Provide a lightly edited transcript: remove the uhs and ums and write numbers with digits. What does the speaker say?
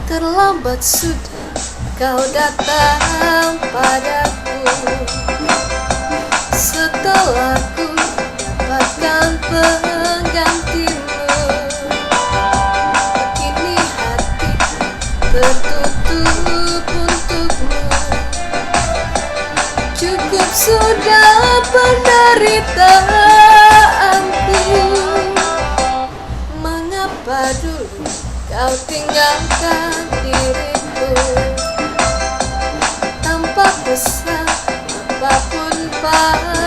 Terlambat sudah kau datang padaku. Setelah ku dapatkan penggantimu, kini hati tertutup untukmu. Cukup sudah penderitaanku. Mengapa dulu kau tinggalkan diriku tanpa pesan apapun padaku?